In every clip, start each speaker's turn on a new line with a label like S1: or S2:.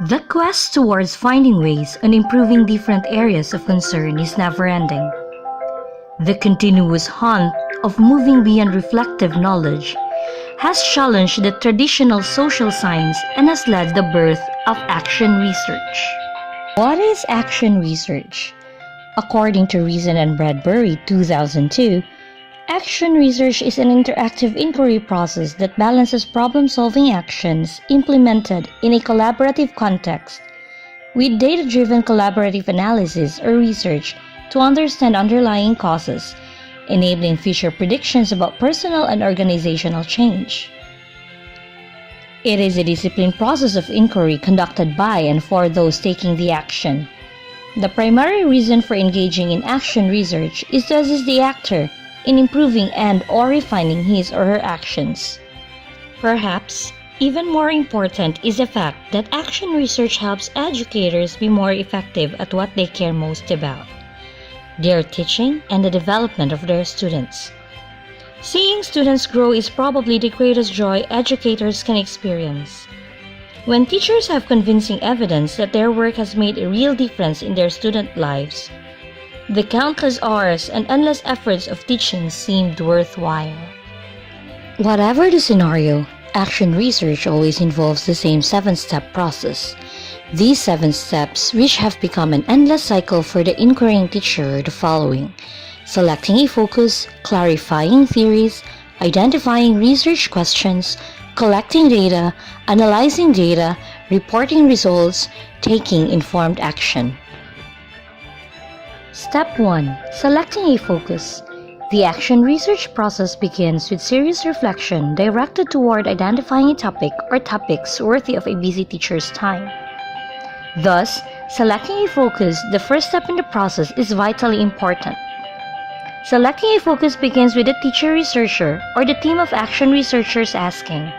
S1: The quest towards finding ways and improving different areas of concern is never-ending. The continuous hunt of moving beyond reflective knowledge has challenged the traditional social science and has led the birth of action research. What is action research? According to Reason and Bradbury 2002, action research is an interactive inquiry process that balances problem-solving actions implemented in a collaborative context with data-driven collaborative analysis or research to understand underlying causes, enabling future predictions about personal and organizational change. It is a disciplined process of inquiry conducted by and for those taking the action. The primary reason for engaging in action research is to assist the actor in improving and/or refining his or her actions. Perhaps even more important is the fact that action research helps educators be more effective at what they care most about: their teaching and the development of their students. Seeing students grow is probably the greatest joy educators can experience. When teachers have convincing evidence that their work has made a real difference in their student lives, the countless hours and endless efforts of teaching seemed worthwhile. Whatever the scenario, action research always involves the same 7-step process. These 7 steps, which have become an endless cycle for the inquiring teacher, are the following: selecting a focus, clarifying theories, identifying research questions, collecting data, analyzing data, reporting results, taking informed action. Step 1. Selecting a focus. The action research process begins with serious reflection directed toward identifying a topic or topics worthy of a busy teacher's time. Thus, selecting a focus, the first step in the process, is vitally important. Selecting a focus begins with the teacher-researcher or the team of action researchers asking,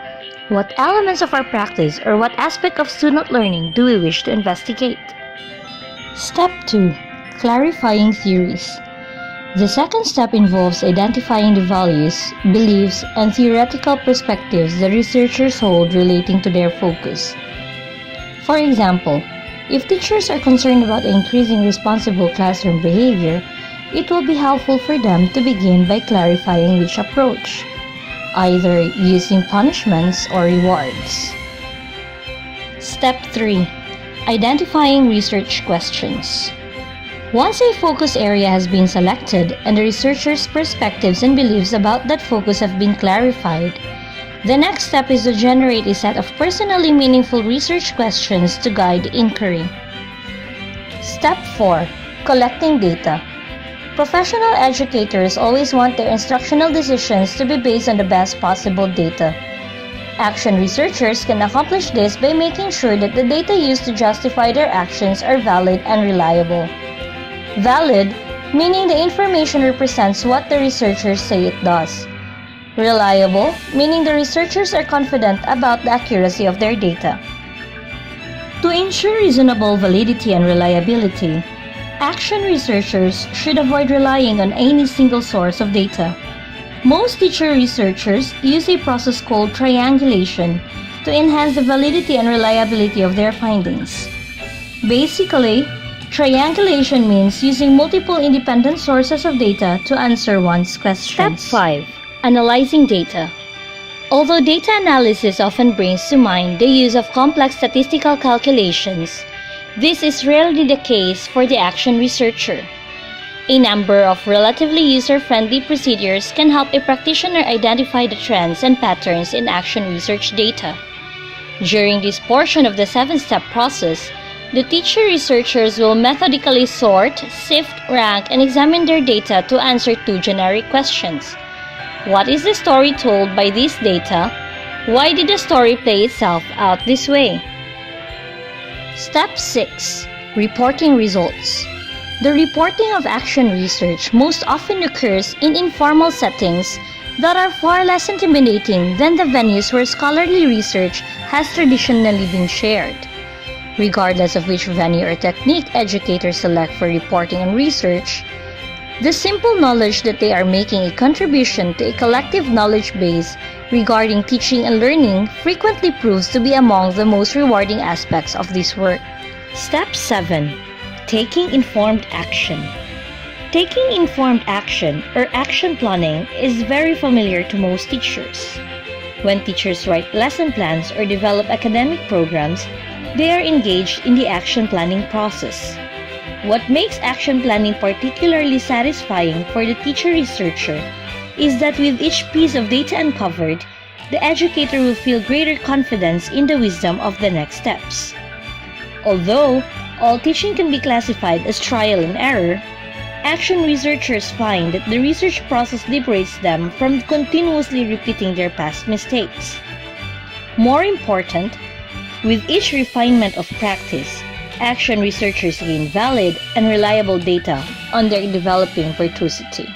S1: what elements of our practice or what aspect of student learning do we wish to investigate? Step 2. Clarifying theories. The second step involves identifying the values, beliefs, and theoretical perspectives the researchers hold relating to their focus. For example, if teachers are concerned about increasing responsible classroom behavior, it will be helpful for them to begin by clarifying which approach, either using punishments or rewards. Step 3. Identifying research questions. Once a focus area has been selected and the researcher's perspectives and beliefs about that focus have been clarified, the next step is to generate a set of personally meaningful research questions to guide the inquiry. Step 4. Collecting data. Professional educators always want their instructional decisions to be based on the best possible data. Action researchers can accomplish this by making sure that the data used to justify their actions are valid and reliable. Valid, meaning the information represents what the researchers say it does. Reliable, meaning the researchers are confident about the accuracy of their data. To ensure reasonable validity and reliability, action researchers should avoid relying on any single source of data. Most teacher researchers use a process called triangulation to enhance the validity and reliability of their findings. Basically, triangulation means using multiple independent sources of data to answer one's questions. Step 5. Analyzing data. Although data analysis often brings to mind the use of complex statistical calculations, this is rarely the case for the action researcher. A number of relatively user-friendly procedures can help a practitioner identify the trends and patterns in action research data. During this portion of the 7-step process, the teacher researchers will methodically sort, sift, rank, and examine their data to answer 2 generic questions. What is the story told by this data? Why did the story play itself out this way? Step 6. Reporting results. The reporting of action research most often occurs in informal settings that are far less intimidating than the venues where scholarly research has traditionally been shared. Regardless of which venue or technique educators select for reporting and research, the simple knowledge that they are making a contribution to a collective knowledge base regarding teaching and learning frequently proves to be among the most rewarding aspects of this work. Step 7. Taking informed action. Taking informed action or action planning is very familiar to most teachers. When teachers write lesson plans or develop academic programs, they are engaged in the action planning process. What makes action planning particularly satisfying for the teacher-researcher is that with each piece of data uncovered, the educator will feel greater confidence in the wisdom of the next steps. Although all teaching can be classified as trial and error, action researchers find that the research process liberates them from continuously repeating their past mistakes. More important, with each refinement of practice, action researchers gain valid and reliable data on their developing virtuosity.